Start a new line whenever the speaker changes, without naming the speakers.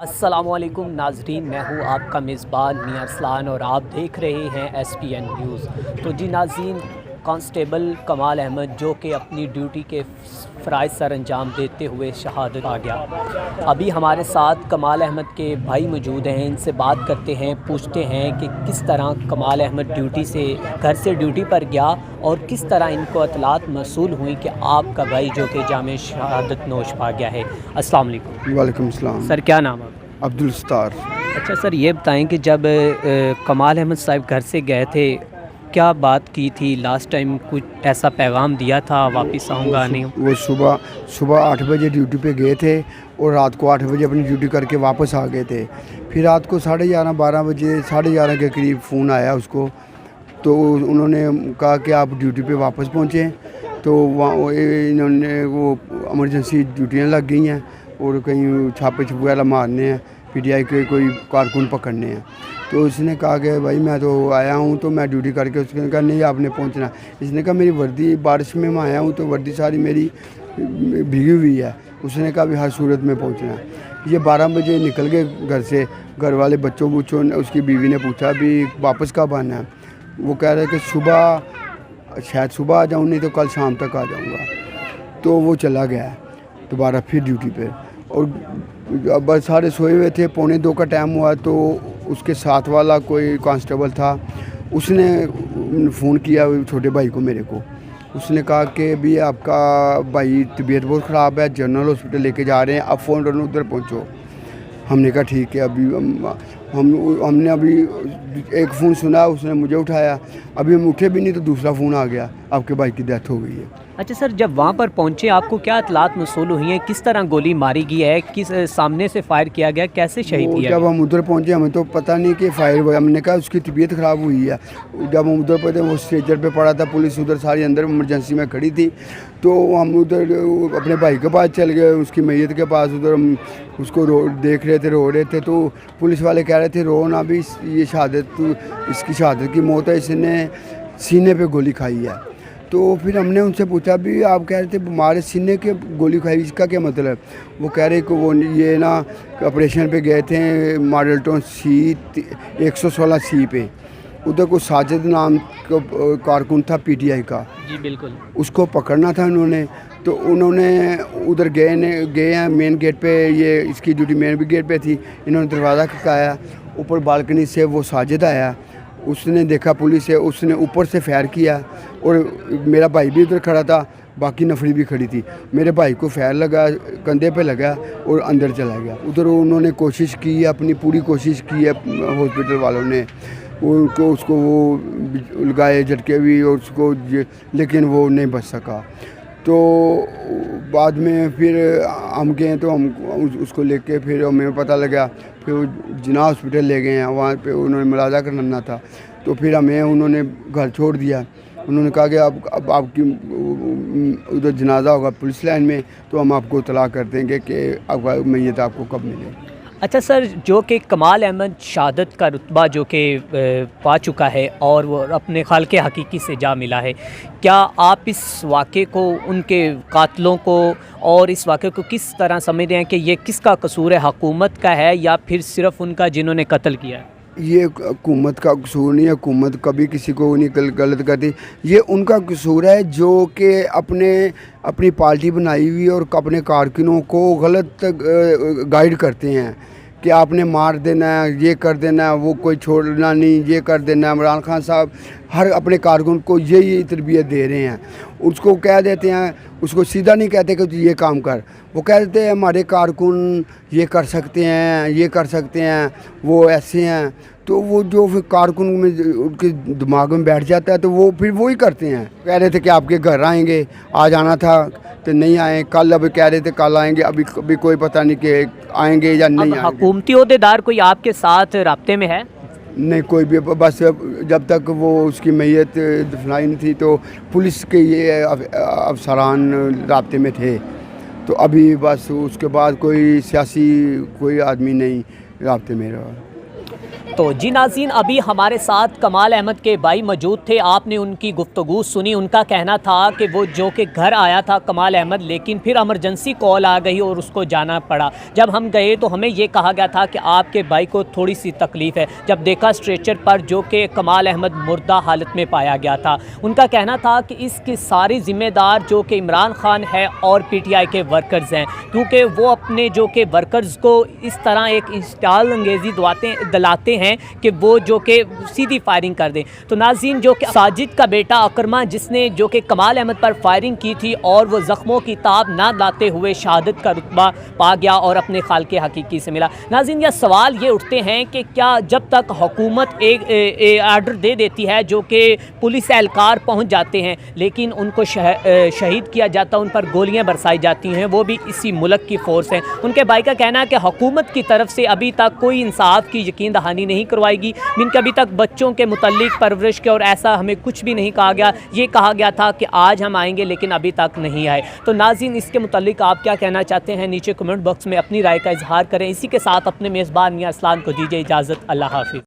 अस्सलामुअलैकुम नाजरीन, मैं हूँ आपका मेज़बान मियां अरसलान और आप देख रहे हैं SPN न्यूज़। तो जी नाज़रीन, कांस्टेबल कमाल अहमद जो कि अपनी ड्यूटी के फ़राइज़ सर अंजाम देते हुए शहादत आ गया। अभी हमारे साथ कमाल अहमद के भाई मौजूद हैं, इनसे बात करते हैं, पूछते हैं कि किस तरह कमाल अहमद ड्यूटी से घर से ड्यूटी पर गया और किस तरह इनको इत्तलात मौसूल हुई कि आपका भाई जो कि जामे शहादत नोश पा गया है। अस्सलाम वालेकुम।
वालेकुम सलाम।
सर क्या नाम है आपका?
अब्दुल सत्तार।
अच्छा सर, ये बताएं कि जब कमाल अहमद साहब घर से गए थे, क्या बात की थी लास्ट टाइम? कुछ ऐसा पैगाम दिया था वापस आऊँगा नहीं?
वो सुबह सुबह 8 बजे ड्यूटी पे गए थे और रात को 8 बजे अपनी ड्यूटी करके वापस आ गए थे। फिर रात को 11:30 12 बजे 11:30 के करीब फ़ोन आया उसको, तो उन्होंने कहा कि आप ड्यूटी पे वापस पहुँचें। तो वहाँ इन्होंने वो इमरजेंसी ड्यूटियाँ लग गई हैं और कहीं छापे वगैरह मारने हैं, PTI के कोई कारकुन पकड़ने हैं। तो उसने कहा कि भाई मैं तो आया हूँ, तो मैं ड्यूटी करके। उसने कहा नहीं आपने पहुँचना। इसने कहा मेरी वर्दी, बारिश में मैं आया हूँ तो वर्दी सारी मेरी भीगी हुई है। उसने कहा भी हर सूरत में पहुँचना है। ये 12 बजे निकल गए घर से। घर वाले बच्चों ने, उसकी बीवी ने पूछा भी वापस कब आना है। वो कह रहे कि सुबह, शायद सुबह आ जाऊँ, नहीं तो कल शाम तक आ जाऊँगा। तो वो चला गया दोबारा फिर ड्यूटी पे। और अब बस सारे सोए हुए थे, 1:45 का टाइम हुआ। तो उसके साथ वाला कोई कांस्टेबल था, उसने फ़ोन किया छोटे भाई को, मेरे को। उसने कहा कि भी आपका भाई तबीयत बहुत ख़राब है, जनरल हॉस्पिटल लेके जा रहे हैं, आप फ़ौरन उधर पहुंचो। हमने कहा ठीक है। अभी हमने अभी एक फ़ोन सुना, उसने मुझे उठाया। अभी हम उठे भी नहीं तो दूसरा फ़ोन आ गया, आपके भाई की डेथ हो गई है।
अच्छा सर, जब वहाँ पर पहुँचे आपको क्या इत्तलात मौसूल हुई हैं? किस तरह गोली मारी गई है? किस सामने से फायर किया गया? कैसे शहीद किया
जब
गया?
हम उधर पहुंचे हमें तो पता नहीं कि फायर हुआ। हमने कहा उसकी तबीयत ख़राब हुई है। जब हम उधर पहुंचे वो स्ट्रेचर पे पड़ा था, पुलिस उधर सारी अंदर इमरजेंसी में खड़ी थी। तो हम उधर अपने भाई के पास चल गए, उसकी मैयत के पास। उधर हम उसको देख रहे थे, रो रहे थे। तो पुलिस वाले कह रहे थे रो ना भी, ये शहादत, इसकी शहादत की मौत है, इसने सीने पे गोली खाई है। तो फिर हमने उनसे पूछा भी आप कह रहे थे हमारे सीने के गोली खाई, इसका क्या मतलब? वो कह रहे कि वो ये ना ऑपरेशन पे गए थे मॉडल टाउन C 116C पे। उधर को साजिद नाम का कारकुन था PTI का,
जी बिल्कुल।
उसको पकड़ना था उन्होंने। तो उन्होंने उधर गए हैं मेन गेट पे। ये इसकी ड्यूटी मेन गेट पे थी। इन्होंने दरवाज़ा खटकाया, ऊपर बालकनी से वो साजिद आया। उसने देखा पुलिस है, उसने ऊपर से फायर किया और मेरा भाई भी उधर खड़ा था, बाकी नफरी भी खड़ी थी। मेरे भाई को फायर लगा, कंधे पे लगा और अंदर चला गया। उधर उन्होंने कोशिश की, अपनी पूरी कोशिश की है हॉस्पिटल वालों ने। उसको वो लगाए झटके भी और उसको, लेकिन वो नहीं बच सका। तो बाद में फिर हम गए तो हम उसको लेके, फिर हमें पता लगा, फिर वो जिना हॉस्पिटल ले गए हैं। वहाँ पे उन्होंने मुलाजा करना था। तो फिर हमें उन्होंने घर छोड़ दिया। उन्होंने कहा कि अब आपकी उधर जनाजा होगा पुलिस लाइन में, तो हम आपको इत्तला कर देंगे कि आपका मैयत आपको कब मिले।
अच्छा सर, जो कि कमाल अहमद शहादत का रुतबा जो कि पा चुका है और वो अपने खाल के हकीकी से जा मिला है, क्या आप इस वाक़े को, उनके कातलों को और इस वाक़े को किस तरह समझते हैं कि ये किसका कसूर है? हुकूमत का है या फिर सिर्फ़ उनका जिन्होंने कत्ल किया है?
ये हुकूमत का कसूर नहीं है। हुकूमत कभी किसी को नहीं गलत करती। ये उनका कसूर है जो कि अपनी पार्टी बनाई हुई और अपने कारकुनों को गलत गाइड करते हैं कि आपने मार देना है, ये कर देना है, वो कोई छोड़ना नहीं, ये कर देना है। इमरान खान साहब हर अपने कारकुन को यही तरबियत दे रहे हैं। उसको कह देते हैं, उसको सीधा नहीं कहते कि ये काम कर। वो कह देते हैं हमारे कारकुन ये कर सकते हैं, ये कर सकते हैं, वो ऐसे हैं। तो वो जो फिर कारकुन में उनके दिमाग में बैठ जाता है, तो वो फिर वही करते हैं। कह रहे थे कि आपके घर आएंगे, आज आना था तो नहीं आए। कल अभी कह रहे थे कल आएंगे, अभी कोई पता नहीं कि आएंगे या नहीं आएंगे।
हुकूमती ओहदेदार कोई आपके साथ राब्ते में है?
नहीं, कोई भी। बस जब तक वो उसकी मैयत दफनाई नहीं थी तो पुलिस के ये अफसरान राब्ते में थे। तो अभी बस उसके बाद कोई सियासी कोई आदमी नहीं राब्ते में रहा।
तो जी नाज़रीन, अभी हमारे साथ कमाल अहमद के भाई मौजूद थे। आपने उनकी गुफ्तगू सुनी। उनका कहना था कि वो जो कि घर आया था कमाल अहमद, लेकिन फिर इमरजेंसी कॉल आ गई और उसको जाना पड़ा। जब हम गए तो हमें ये कहा गया था कि आपके भाई को थोड़ी सी तकलीफ़ है। जब देखा स्ट्रेचर पर जो कि कमाल अहमद मुर्दा हालत में पाया गया था। उनका कहना था कि इसकी सारी ज़िम्मेदार जो कि इमरान खान है और PTI के वर्कर्स हैं, क्योंकि वो अपने जो कि वर्कर्स को इस तरह एक इंस्टॉल अंगेज़ी दिलाते हैं कि वो जो कि सीधी फायरिंग कर दें। तो नाज़रीन, जो कि साजिद का बेटा अकरमा, जिसने जो कि कमाल अहमद पर फायरिंग की थी और वो ज़ख्मों की ताब ना लाते हुए शहादत का रुतबा पा गया और अपने खालके हकीकी से मिला। नाज़रीन, यह सवाल ये उठते हैं कि क्या जब तक हुकूमत एक आर्डर दे देती है, जो कि पुलिस एहलकार पहुँच जाते हैं, लेकिन उनको शहीद किया जाता, उन पर गोलियाँ बरसाई जाती हैं, वो भी इसी मुल्क की फ़ोर्स हैं। उनके भाई का कहना है कि हुकूमत की तरफ से अभी तक कोई इंसाफ की यकीन दहानी नहीं करवाएगी। इनके अभी तक बच्चों के मुतल्लिक परवरिश के और ऐसा हमें कुछ भी नहीं कहा गया। ये कहा गया था कि आज हम आएंगे, लेकिन अभी तक नहीं आए। तो नाज़रीन, इसके मुतल्लिक आप क्या कहना चाहते हैं, नीचे कमेंट बॉक्स में अपनी राय का इजहार करें। इसी के साथ अपने मेज़बान मियां अरसलान को दीजिए इजाज़त। अल्लाह हाफ़िज़।